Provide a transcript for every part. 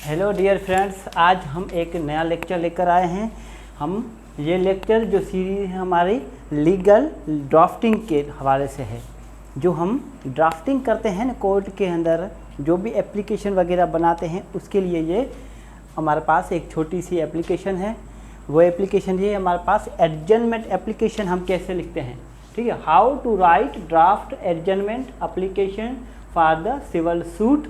Hello dear friends, आज हम एक नया लेक्चर लेकर आए हैं। ये लेक्चर जो सीरीज है हमारी लीगल ड्राफ्टिंग के हवाले से है। जो हम ड्राफ्टिंग करते हैं ना कोर्ट के अंदर, जो भी एप्लीकेशन वगैरह बनाते हैं, उसके लिए ये हमारे पास एक छोटी सी एप्लीकेशन है। वो एप्लीकेशन ये हमारे पास एडजमेंट एप्लीकेशन हम कैसे लिखते हैं, ठीक है। How to write draft adjournment application for the civil suit.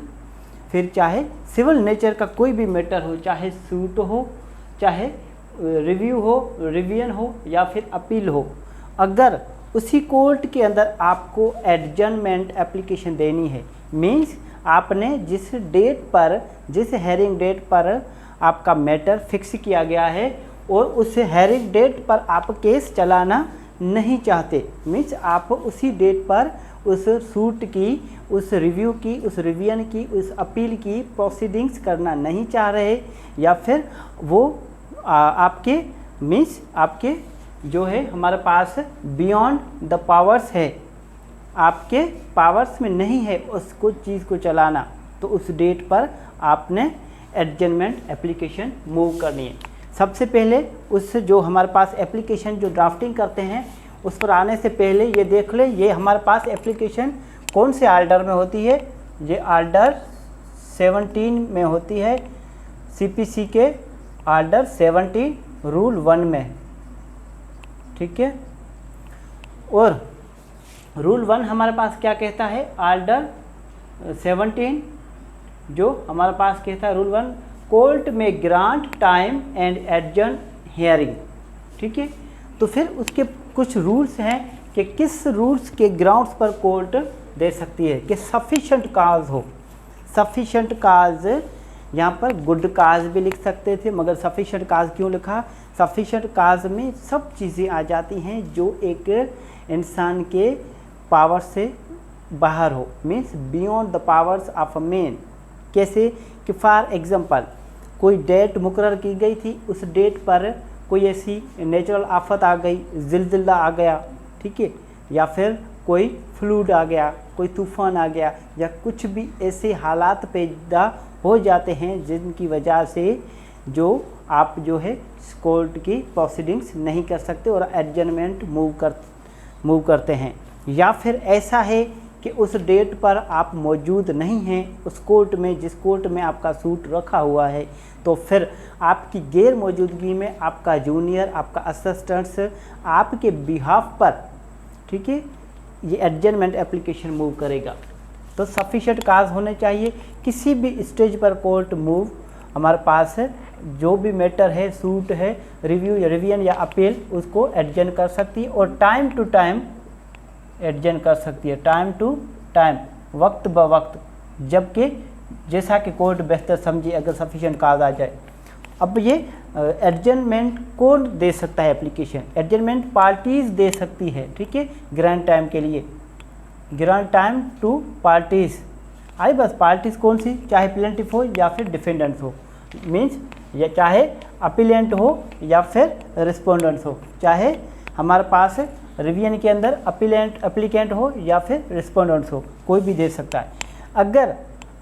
फिर चाहे सिविल नेचर का कोई भी मैटर हो, चाहे सूट हो, चाहे रिव्यू हो, रिवीजन हो या फिर अपील हो, अगर उसी कोर्ट के अंदर आपको एडजमेंट एप्लीकेशन देनी है, मीन्स आपने जिस डेट पर, जिस हेयरिंग डेट पर आपका मैटर फिक्स किया गया है और उस हेयरिंग डेट पर आप केस चलाना नहीं चाहते, मीन्स आप उसी डेट पर उस सूट की, उस रिव्यू की, उस रिवीजन की, उस अपील की प्रोसीडिंग्स करना नहीं चाह रहे, या फिर वो आपके मीन्स आपके जो है हमारे पास बियॉन्ड द पावर्स है, आपके पावर्स में नहीं है उसको चीज़ को चलाना, तो उस डेट पर आपने एडजमेंट एप्लीकेशन मूव करनी है। सबसे पहले उस जो हमारे पास एप्लीकेशन जो ड्राफ्टिंग करते हैं उस पर आने से पहले ये देख ले, ये हमारे पास एप्लीकेशन कौन से आर्डर में होती है। ये आर्डर 17 में होती है, सीपीसी के आर्डर 17 रूल 1 में, ठीक है। और रूल 1 हमारे पास क्या कहता है, आर्डर 17 जो हमारे पास कहता है रूल 1, कोर्ट में grant time and adjourn hearing, ठीक है। तो फिर उसके कुछ रूल्स हैं कि किस रूल्स के ग्राउंड्स पर कोर्ट दे सकती है, कि सफिशेंट काज हो। सफिशेंट काज, यहाँ पर गुड काज भी लिख सकते थे, मगर सफिशेंट काज क्यों लिखा। सफिशेंट काज में सब चीज़ें आ जाती हैं जो एक इंसान के पावर से बाहर हो, means beyond the powers of a man. कैसे कि फॉर एग्जांपल कोई डेट मुकर्रर की गई थी, उस डेट पर कोई ऐसी नेचुरल आफत आ गई, ज़िलज़िला आ गया, ठीक है, या फिर कोई फ्लूड आ गया, कोई तूफ़ान आ गया, या कुछ भी ऐसे हालात पैदा हो जाते हैं जिनकी वजह से जो आप जो है कोर्ट की प्रोसीडिंग्स नहीं कर सकते और एडजमेंट मूव करते हैं। या फिर ऐसा है कि उस डेट पर आप मौजूद नहीं हैं उस कोर्ट में जिस कोर्ट में आपका सूट रखा हुआ है, तो फिर आपकी गैर मौजूदगी में आपका जूनियर, आपका असिस्टेंट्स आपके बिहाफ पर, ठीक है, ये एडजमेंट एप्लीकेशन मूव करेगा। तो सफिशेंट काज होने चाहिए। किसी भी स्टेज पर कोर्ट मूव हमारे पास है, जो भी मैटर है, सूट है, रिव्यू या रिवीजन या अपील, उसको एडजन कर सकती है और टाइम टू टाइम एडजन कर सकती है, टाइम टू टाइम, वक्त ब वक्त, जबकि जैसा कि कोर्ट बेहतर समझे अगर सफिशिएंट काज आ जाए। अब ये एडजमेंट कौन दे सकता है एप्लीकेशन, एडजमेंट पार्टीज़ दे सकती है, ठीक है, ग्रांट टाइम के लिए, ग्रांट टाइम टू पार्टीज़। आई बस पार्टीज़ कौन सी, चाहे प्लेंटिफ हो या फिर डिफेंडेंट्स हो, मीन्स या चाहे अपीलेंट हो या फिर रिस्पोंडेंट्स हो, चाहे हमारे पास रिवीजन के अंदर एप्लीकेंट हो या फिर रिस्पोंडेंट्स हो, कोई भी दे सकता है। अगर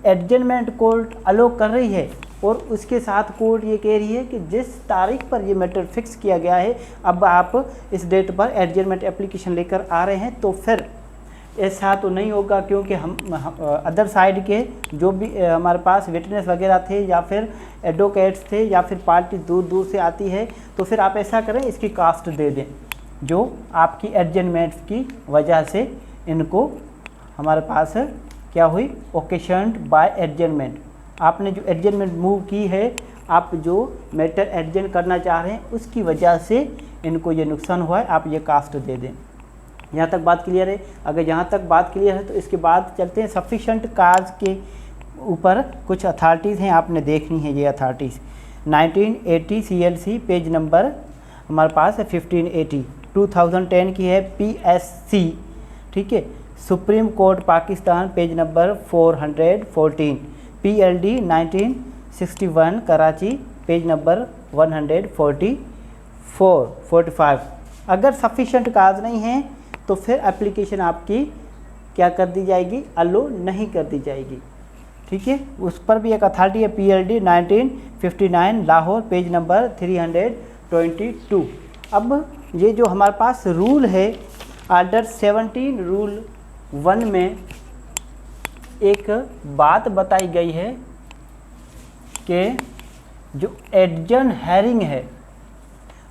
एडजमेंट कोर्ट अलो कर रही है और उसके साथ कोर्ट ये कह रही है कि जिस तारीख पर ये मैटर फिक्स किया गया है, अब आप इस डेट पर एडजमेंट एप्लीकेशन लेकर आ रहे हैं, तो फिर ऐसा तो नहीं होगा, क्योंकि हम अदर साइड के जो भी हमारे पास विटनेस वगैरह थे या फिर एडवोकेट्स थे या फिर पार्टी दूर दूर से आती है, तो फिर आप ऐसा करें इसकी कास्ट दे दें, जो आपकी एडजमेंट की वजह से इनको हमारे पास क्या हुई, ओकेशन्ड बाय एडजमेंट। आपने जो एडजमेंट मूव की है, आप जो मैटर एडजन करना चाह रहे हैं उसकी वजह से इनको ये नुकसान हुआ है, आप ये कास्ट दे दें। यहाँ तक बात क्लियर है। अगर यहाँ तक बात क्लियर है तो इसके बाद चलते हैं सफिशेंट काज के ऊपर। कुछ अथॉरिटीज़ हैं, आपने देखनी है ये अथॉरिटीज़। 1980 CLC पेज नंबर हमारे पास है 1580, 2010 की है PSC, ठीक है। Supreme court Pakistan page number 414, PLD 1961 Karachi page number 144-45। अगर सफिशेंट काज नहीं है तो फिर एप्लीकेशन आपकी क्या कर दी जाएगी, अलो नहीं कर दी जाएगी। ठीक है, उस पर भी एक अथॉरिटी है, PLD 1959 लाहौर, पेज नंबर 322। अब ये जो हमारे पास रूल है आर्डर 17 रूल 1 में एक बात बताई गई है कि जो एडजन हैरिंग है,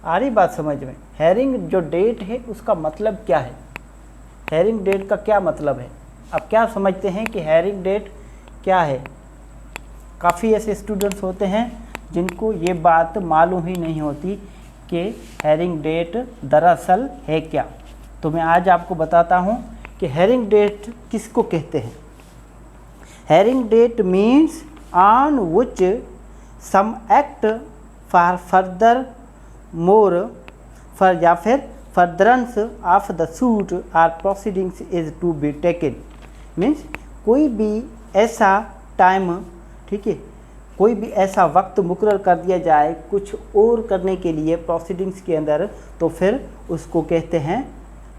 आ रही बात समझ में, हैरिंग जो डेट है उसका मतलब क्या है, हैरिंग डेट का क्या मतलब है। अब क्या समझते हैं कि हैरिंग डेट क्या है। काफ़ी ऐसे स्टूडेंट्स होते हैं जिनको ये बात मालूम ही नहीं होती कि हैरिंग डेट दरअसल है क्या। तो मैं आज आपको बताता हूँ कि हैरिंग डेट किसको कहते हैं। Hearing date means on which some act for further more for या फिर furtherance of the suit or proceedings is to be taken. मीन्स कोई भी ऐसा टाइम, ठीक है, कोई भी ऐसा वक्त मुकर्रर कर दिया जाए कुछ और करने के लिए प्रोसीडिंग्स के अंदर, तो फिर उसको कहते हैं,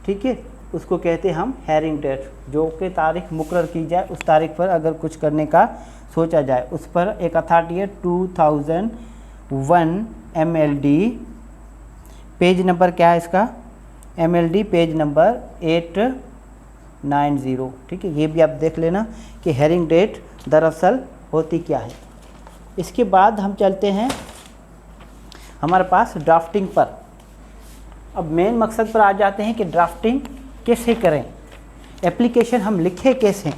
ठीक है, उसको कहते हैं हम हैरिंग डेट। जो कि तारीख मुकर्रर की जाए, उस तारीख पर अगर कुछ करने का सोचा जाए, उस पर एक अथॉरिटी है 2001 MLD, पेज नंबर क्या है इसका, MLD पेज नंबर 890। ठीक है, ये भी आप देख लेना कि हैरिंग डेट दरअसल होती क्या है। इसके बाद हम चलते हैं हमारे पास ड्राफ्टिंग पर। अब मेन मकसद पर आ जाते हैं कि ड्राफ्टिंग कैसे करें, एप्लीकेशन हम लिखें कैसे,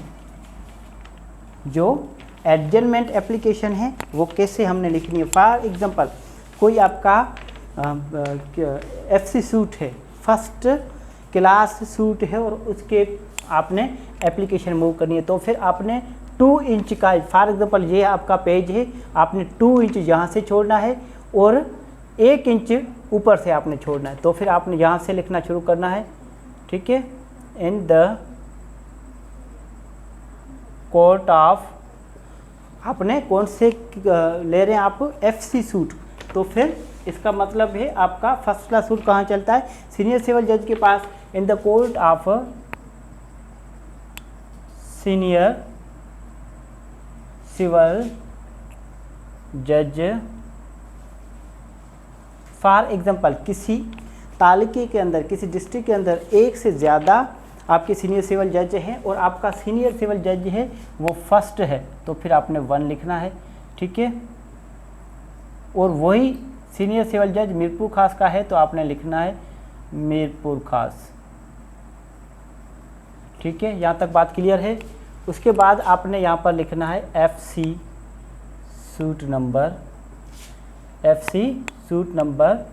जो एडजमेंट एप्लीकेशन है वो कैसे हमने लिखनी है। फॉर एग्जांपल कोई आपका FC सूट है, फर्स्ट क्लास सूट है, और उसके आपने एप्लीकेशन मूव करनी है, तो फिर आपने 2 इंच का, फॉर एग्जांपल ये आपका पेज है, आपने 2 इंच यहाँ से छोड़ना है और 1 इंच ऊपर से आपने छोड़ना है, तो फिर आपने यहाँ से लिखना शुरू करना है। ठीक है, इन द कोर्ट ऑफ, आपने कौन से ले रहे हैं आप, FC सूट, तो फिर इसका मतलब है आपका फर्स्ट क्लास सूट कहाँ चलता है, सीनियर सिविल जज के पास। In the court of senior civil जज, फॉर एग्जांपल किसी तालुके के अंदर, किसी डिस्ट्रिक्ट के अंदर एक से ज़्यादा आपके सीनियर सिविल जज हैं और आपका सीनियर सिविल जज है वो फर्स्ट है, तो फिर आपने 1 लिखना है। ठीक है, और वही सीनियर सिविल जज मीरपुर खास का है तो आपने लिखना है मीरपुर खास। ठीक है, यहाँ तक बात क्लियर है। उसके बाद आपने यहाँ पर लिखना है FC suit number, FC suit number,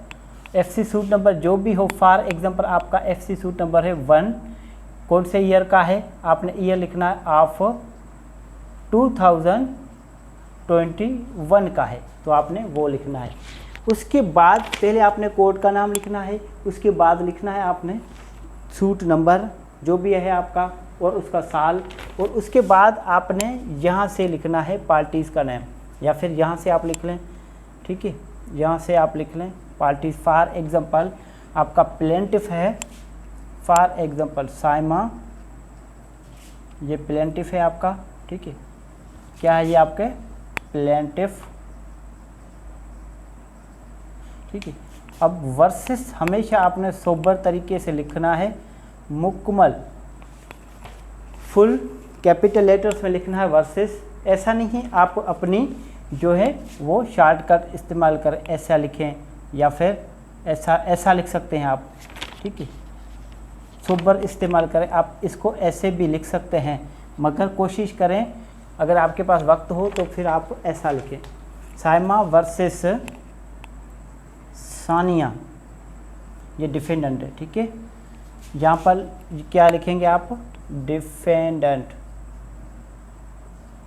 FC suit number जो भी हो। फॉर एग्जांपल आपका FC सूट नंबर है 1, कौन से ईयर का है, आपने ईयर लिखना है ऑफ 2021 का है, तो आपने वो लिखना है। उसके बाद पहले आपने कोड का नाम लिखना है, उसके बाद लिखना है आपने सूट नंबर जो भी है आपका और उसका साल, और उसके बाद आपने यहाँ से लिखना है पार्टीज़ का नेम, या फिर यहाँ से आप लिख लें। ठीक है, यहाँ से आप लिख लें पार्टीज। फॉर एग्जांपल आपका प्लेंटिफ है, फॉर एग्जांपल साइमा, ये प्लेंटिफ है आपका। ठीक है, क्या है ये आपके प्लेंटिफ। ठीक है, अब वर्सेस हमेशा आपने सोबर तरीके से लिखना है, मुकम्मल फुल कैपिटल लेटर्स में लिखना है वर्सेस। ऐसा नहीं है आप अपनी जो है वो शॉर्टकट इस्तेमाल करें, ऐसा लिखें या फिर ऐसा लिख सकते हैं आप। ठीक है, सोबर इस्तेमाल करें, आप इसको ऐसे भी लिख सकते हैं, मगर कोशिश करें अगर आपके पास वक्त हो तो फिर आप ऐसा लिखें, साइमा वर्सेस सानिया, ये डिफेंडेंट है। ठीक है, यहाँ पर क्या लिखेंगे आप, डिफेंडेंट।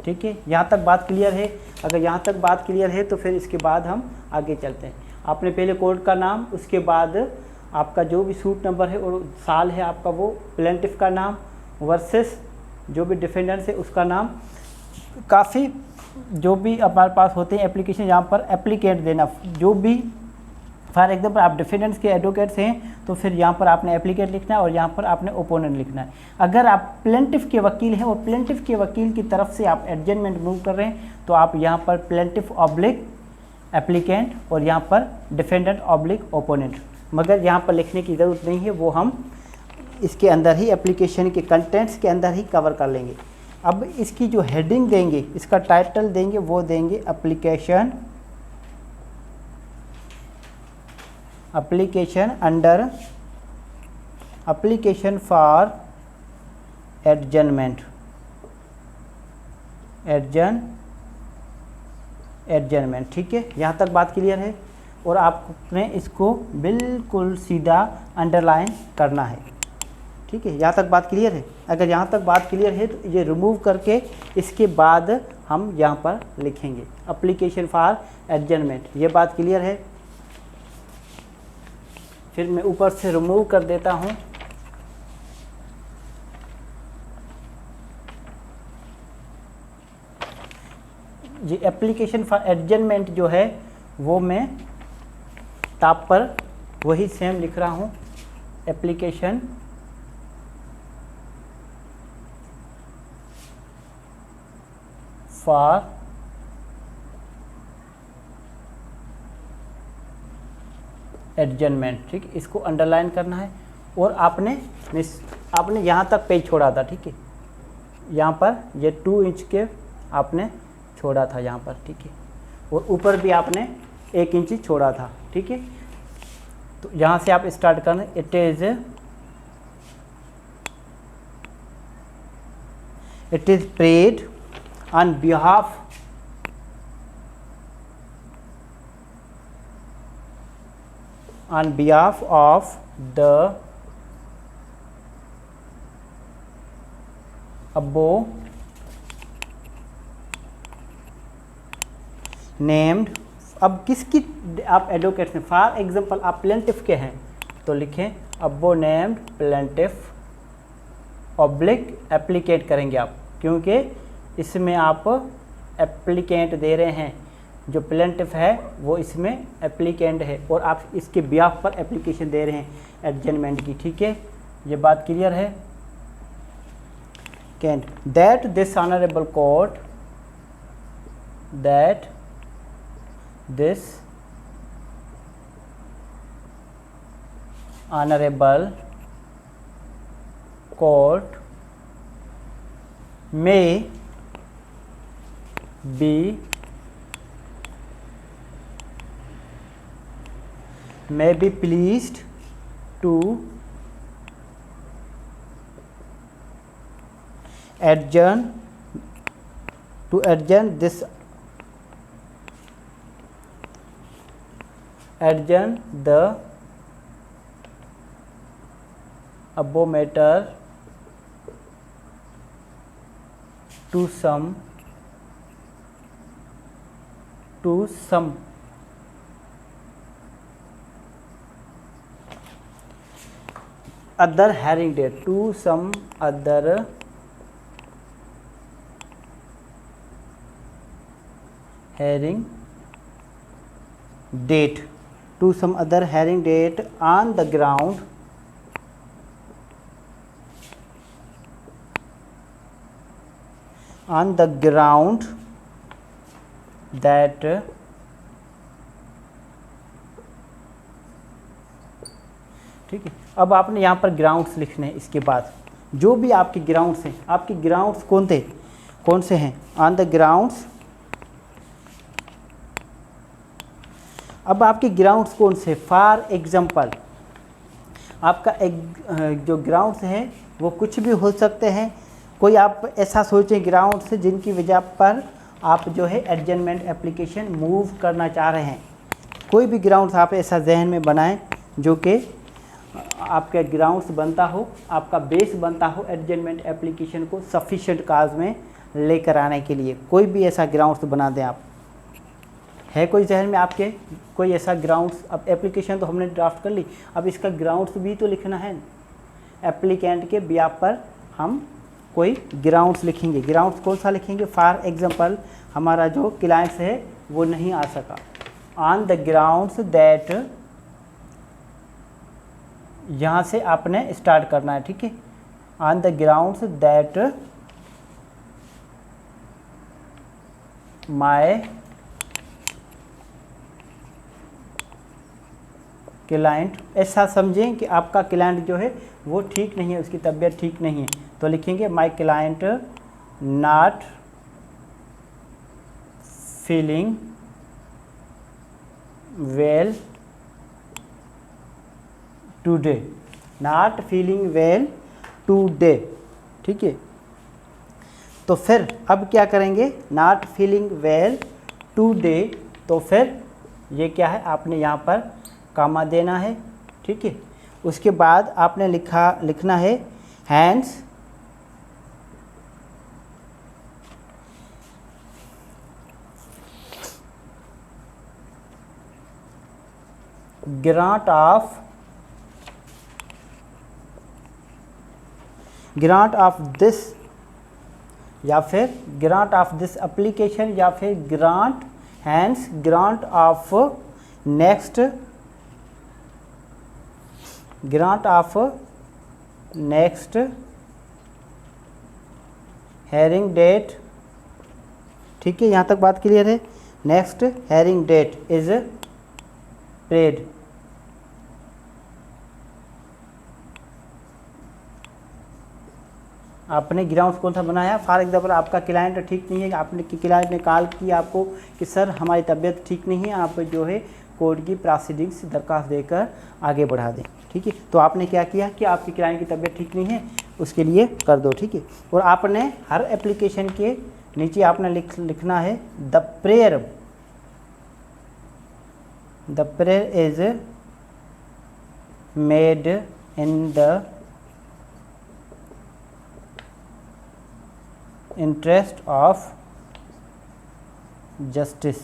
ठीक है, यहाँ तक बात क्लियर है। अगर यहाँ तक बात क्लियर है तो फिर इसके बाद हम आगे चलते हैं। आपने पहले कोड का नाम, उसके बाद आपका जो भी सूट नंबर है और साल है आपका, वो प्लेंटिफ का नाम, वर्सेस जो भी डिफेंडेंट है उसका नाम। काफ़ी जो भी हमारे पास होते हैं एप्लीकेशन, यहाँ पर एप्लीकेंट देना, जो भी फॉर एग्जाम्पल आप डिफेंडेंट्स के एडवोकेट्स हैं तो फिर यहाँ पर आपने एप्लीकेट लिखना है और यहाँ पर आपने ओपोनेंट लिखना है। अगर आप प्लेंटिफ के वकील हैं और प्लेंटिफ के वकील की तरफ से आप एडजमेंट मूव कर रहे हैं तो आप यहाँ पर प्लेंटिफ ऑब्लिक एप्लीकेंट और यहाँ पर डिफेंडेंट ऑब्लिक ओपोनेंट, मगर यहाँ पर लिखने की ज़रूरत नहीं है, वो हम इसके अंदर ही एप्लीकेशन के कंटेंट्स के अंदर ही कवर कर लेंगे। अब इसकी जो हेडिंग देंगे, इसका टाइटल देंगे, वो देंगे application under application for adjournment ठीक है, यहाँ तक बात क्लियर है। और आपने इसको बिल्कुल सीधा अंडरलाइन करना है, ठीक है, यहाँ तक बात क्लियर है। अगर यहाँ तक बात क्लियर है तो ये रिमूव करके इसके बाद हम यहाँ पर लिखेंगे एप्लीकेशन फॉर एडजमेंट, ये बात क्लियर है। फिर मैं ऊपर से रिमूव कर देता हूँ। ये एप्लीकेशन फॉर एडजमेंट जो है वो मैं टॉप पर वही सेम लिख रहा हूँ, एप्लीकेशन फॉर एडजमेंट, ठीक, इसको अंडरलाइन करना है। और आपने यहाँ तक पेज छोड़ा था, ठीक है, यहाँ पर ये 2 इंच के आपने छोड़ा था यहाँ पर, ठीक है, और ऊपर भी आपने 1 इंच छोड़ा था, ठीक है। तो यहाँ से आप स्टार्ट करना, it is prayed on behalf of the above named। अब किसकी आप एडवोकेट्स हैं, फॉर एग्जांपल आप प्लेंटिफ के हैं तो लिखें above named plaintiff ऑब्लिक एप्लीकेट करेंगे आप, क्योंकि इसमें आप एप्लीकेंट दे रहे हैं, जो प्लेंटिफ है वो इसमें एप्लीकेंट है और आप इसके बिहाफ पर एप्लीकेशन दे रहे हैं एडजमेंट की, ठीक है, ये बात क्लियर है। Can't that this honourable court may be pleased to adjourn the above matter to some other hearing date, to some other hearing date, to some other hearing date on the ground that ठीक है। अब आपने यहाँ पर grounds लिखने हैं। इसके बाद जो भी आपके ग्राउंड्स हैं, आपके ग्राउंड्स कौन से हैं, ऑन द ग्राउंड्स। अब आपके ग्राउंड्स कौन से, फॉर एग्जांपल आपका एक जो ग्राउंड्स हैं वो कुछ भी हो सकते हैं। कोई आप ऐसा सोचें ग्राउंड्स जिनकी वजह पर आप जो है एडजमेंट एप्लीकेशन मूव करना चाह रहे हैं। कोई भी ग्राउंड्स आप ऐसा जहन में बनाएं जो कि आपका ग्राउंड्स बनता हो, आपका बेस बनता हो एडजमेंट एप्लीकेशन को सफिशिएंट काज में लेकर आने के लिए। कोई भी ऐसा ग्राउंड्स बना दें आप। है कोई जहन में आपके कोई ऐसा ग्राउंड्स? अब एप्लीकेशन तो हमने ड्राफ्ट कर ली, अब इसका ग्राउंड्स भी तो लिखना है। एप्लीकेंट के बिहाफ पर हम कोई ग्राउंड्स लिखेंगे। ग्राउंड्स कौन सा लिखेंगे? फॉर एग्जांपल हमारा जो क्लाइंट्स है वो नहीं आ सका, ऑन द ग्राउंड्स दैट यहाँ से आपने स्टार्ट करना है, ठीक है। On the grounds that my client, ऐसा समझें कि आपका क्लाइंट जो है वो ठीक नहीं है, उसकी तबीयत ठीक नहीं है, तो लिखेंगे my client not feeling well today, not feeling well today, ठीक है। तो फिर अब क्या करेंगे, नॉट फीलिंग वेल टुडे, तो फिर ये क्या है, आपने यहाँ पर कामा देना है, ठीक है। उसके बाद आपने लिखना है हैंस ग्रांट ऑफ दिस, या फिर ग्रांट ऑफ दिस एप्लीकेशन, या फिर grant hence grant of next hearing date, ठीक है। यहाँ तक बात क्लियर है। Next hearing date is prayed, आपने ग्राउंड कौन सा बनाया, फॉर एग्जाम्पल आपका क्लाइंट ठीक नहीं है, आपने क्लाइंट ने कॉल की आपको कि सर हमारी तबीयत ठीक नहीं है, आप जो है कोर्ट की प्रोसीडिंग्स दरख्वास्त देकर आगे बढ़ा दें, ठीक है। तो आपने क्या किया कि आपकी क्लाइंट की तबीयत ठीक नहीं है, उसके लिए कर दो, ठीक है। और आपने हर एप्लीकेशन के नीचे आपने लिखना है the prayer is made in the interest of justice,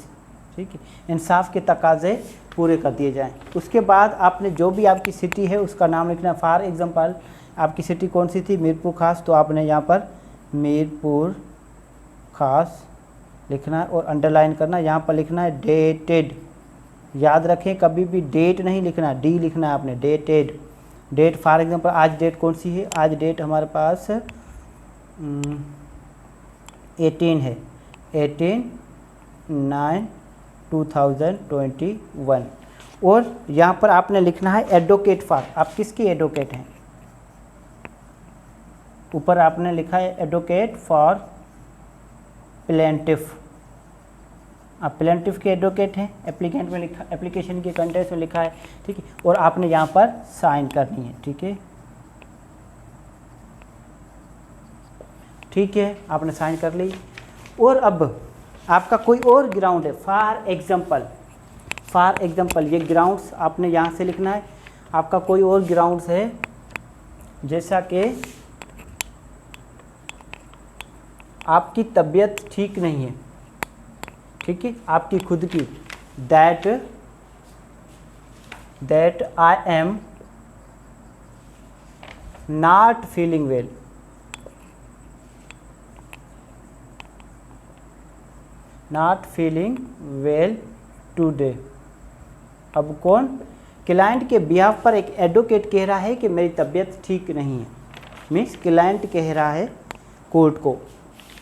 ठीक है, इंसाफ के तकाजे पूरे कर दिए जाएं। उसके बाद आपने जो भी आपकी सिटी है उसका नाम लिखना है। फॉर एग्जांपल आपकी सिटी कौन सी थी, मीरपुर खास, तो आपने यहाँ पर मीरपुर खास लिखना है और अंडरलाइन करना, यहाँ पर लिखना है डेटेड, याद रखें कभी भी डेट नहीं लिखना, डी लिखना है आपने, डेटेड डेट। फॉर एग्जांपल आज डेट कौन सी है, आज डेट हमारे पास 18 है, 18/9/2021। और यहाँ पर आपने लिखना है एडवोकेट फॉर, आप किसकी एडवोकेट हैं, ऊपर आपने लिखा है एडवोकेट फॉर प्लेंटिफ, आप प्लेंटिफ के एडवोकेट हैं, एप्लीकेंट में लिखा, एप्लीकेशन के कंटेंट्स में लिखा है, ठीक है। और आपने यहाँ पर साइन करनी है, ठीक है, ठीक है, आपने साइन कर ली। और अब आपका कोई और ग्राउंड है, फॉर एग्जांपल ये ग्राउंड्स आपने यहाँ से लिखना है। आपका कोई और ग्राउंड्स है, जैसा कि आपकी तबीयत ठीक नहीं है, ठीक है, आपकी खुद की, that I am not feeling well, not feeling well today. अब कौन, क्लाइंट के बिहाफ पर एक एडवोकेट कह रहा है कि मेरी तबीयत ठीक नहीं है, मीन्स क्लाइंट कह रहा है कोर्ट को,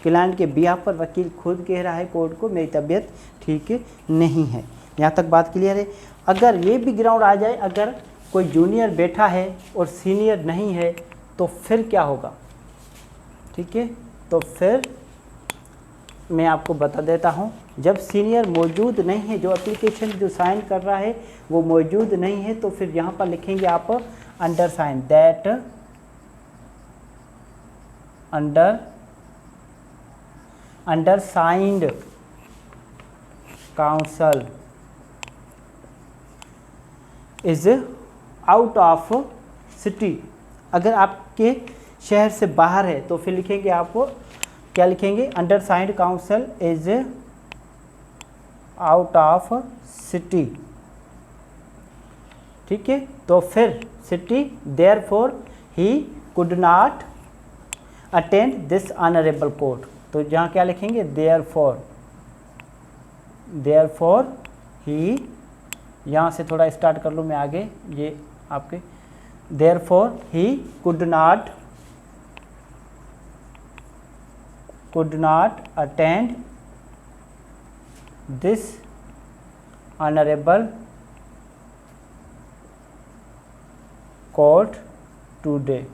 क्लाइंट के बिहाफ पर वकील खुद कह रहा है कोर्ट को मेरी तबीयत ठीक नहीं है। यहाँ तक बात क्लियर है। अगर ये भी ग्राउंड आ जाए, अगर कोई जूनियर बैठा है और सीनियर नहीं है, तो फिर क्या होगा, ठीक है। तो फिर मैं आपको बता देता हूँ, जब सीनियर मौजूद नहीं है, जो एप्लीकेशन जो साइन कर रहा है वो मौजूद नहीं है, तो फिर यहाँ पर लिखेंगे आप under sign, that undersigned counsel is out of city. अगर आपके शहर से बाहर है तो फिर लिखेंगे आप क्या लिखेंगे, under signed council is out of city, ठीक है। तो फिर city, therefore he could not attend this honourable court, तो जहाँ क्या लिखेंगे, देयरफॉर ही, यहाँ से थोड़ा स्टार्ट कर लूँ मैं आगे, ये आपके therefore he could not attend this honorable court today।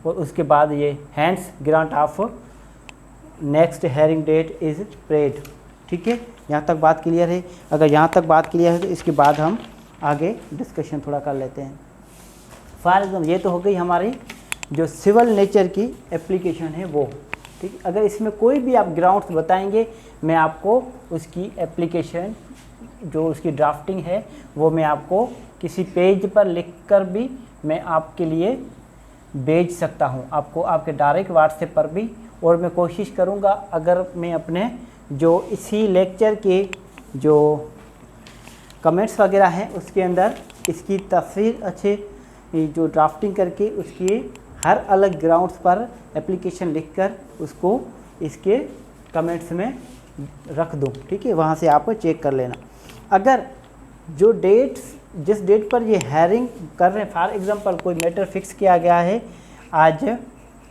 और उसके बाद ये hence grant of next hearing date is prayed. ठीक है, यहाँ तक बात क्लियर है। अगर यहाँ तक बात क्लियर है तो इसके बाद हम आगे डिस्कशन थोड़ा कर लेते हैं। फॉर एग्जाम्पल ये तो हो गई हमारी जो सिविल नेचर की एप्लीकेशन है वो। ठीक, अगर इसमें कोई भी आप ग्राउंड्स बताएंगे मैं आपको उसकी एप्लीकेशन जो उसकी ड्राफ्टिंग है वो मैं आपको किसी पेज पर लिखकर भी मैं आपके लिए भेज सकता हूं, आपको आपके डायरेक्ट व्हाट्सएप पर भी। और मैं कोशिश करूंगा अगर मैं अपने जो इसी लेक्चर के जो कमेंट्स वगैरह हैं उसके अंदर इसकी तस्वीर अच्छे जो ड्राफ्टिंग करके उसकी हर अलग ग्राउंड्स पर एप्लीकेशन लिखकर उसको इसके कमेंट्स में रख दूं। ठीक है, वहाँ से आप चेक कर लेना। अगर जो जिस डेट पर ये हेयरिंग कर रहे हैं, फॉर एग्जांपल कोई मैटर फिक्स किया गया है आज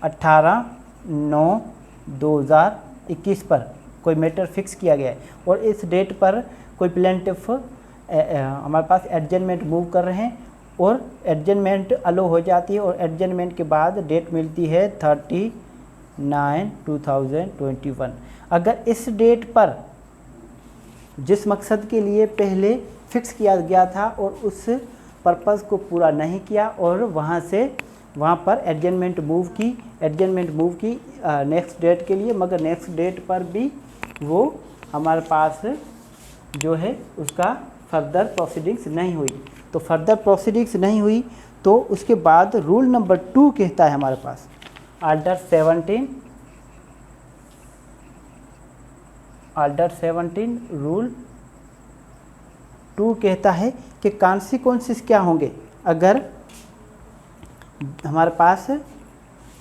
18/9/2021 पर कोई मैटर फिक्स किया गया है और इस डेट पर कोई प्लेंटिफ हमारे पास एडजमेंट मूव कर रहे हैं और एडजमेंट अलो हो जाती है और एडजमेंट के बाद डेट मिलती है 30/9/2021। अगर इस डेट पर जिस मकसद के लिए पहले फिक्स किया गया था और उस पर्पज़ को पूरा नहीं किया और वहाँ पर एडजमेंट मूव की नेक्स्ट डेट के लिए, मगर नेक्स्ट डेट पर भी वो हमारे पास जो है उसका फर्दर प्रोसीडिंग्स नहीं हुई। तो फर्दर प्रोसीडिंग्स नहीं हुई तो उसके बाद रूल नंबर 2 कहता है हमारे पास ऑर्डर 17 रूल 2 कहता है कि कॉन्सिक्वेंसेस क्या होंगे अगर हमारे पास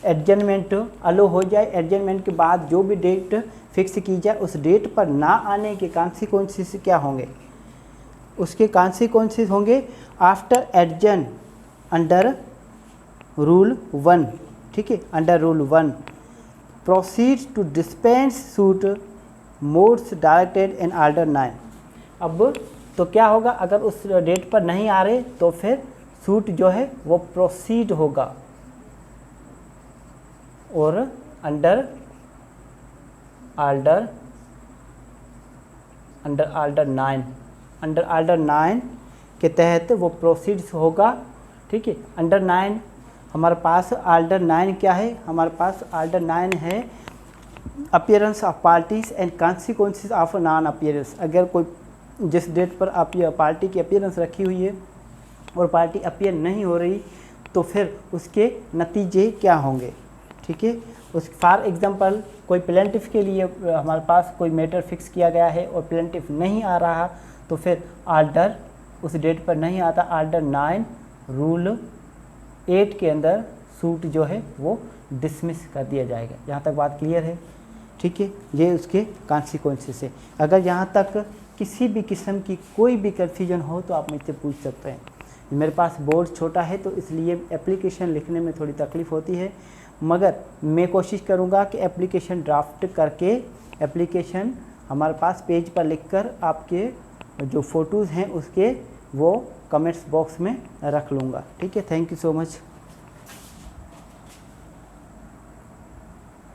एडजमेंट अलो हो जाए। एडजमेंट के बाद जो भी डेट फिक्स की जाए उस डेट पर ना आने के कॉन्सिक्वेंसेस क्या होंगे। उसके कॉन्सिक्वेंसेस होंगे आफ्टर एडजन अंडर रूल 1। ठीक है, under rule 1 proceed to dispense suit modes directed in order 9। अब तो क्या होगा अगर उस डेट पर नहीं आ रहे तो फिर सूट जो है वो प्रोसीड होगा और अंडर ऑर्डर 9 के तहत वो प्रोसीड्स होगा। ठीक है, अंडर 9 हमारे पास ऑर्डर 9 क्या है, हमारे पास ऑर्डर 9 है appearance of parties and consequences of non appearance. अगर कोई जिस डेट पर आप ये पार्टी की अपीयरेंस रखी हुई है और पार्टी अपीयर नहीं हो रही तो फिर उसके नतीजे क्या होंगे। ठीक है, उस फॉर एग्जांपल कोई प्लेंटिफ के लिए हमारे पास कोई मैटर फिक्स किया गया है और प्लेंटिफ नहीं आ रहा तो फिर ऑर्डर उस डेट पर नहीं आता। ऑर्डर 9 रूल 8 के अंदर सूट जो है वो डिसमिस कर दिया जाएगा। यहाँ तक बात क्लियर है। ठीक है, ये उसके कॉन्सिक्वेंसेस है। अगर यहाँ तक किसी भी किस्म की कोई भी कन्फ्यूजन हो तो आप मुझसे पूछ सकते हैं। मेरे पास बोर्ड छोटा है तो इसलिए एप्लीकेशन लिखने में थोड़ी तकलीफ़ होती है, मगर मैं कोशिश करूँगा कि एप्लीकेशन ड्राफ्ट करके एप्लीकेशन हमारे पास पेज पर लिखकर आपके जो फ़ोटोज़ हैं उसके वो कमेंट्स बॉक्स में रख लूँगा। ठीक है, थैंक यू सो मच।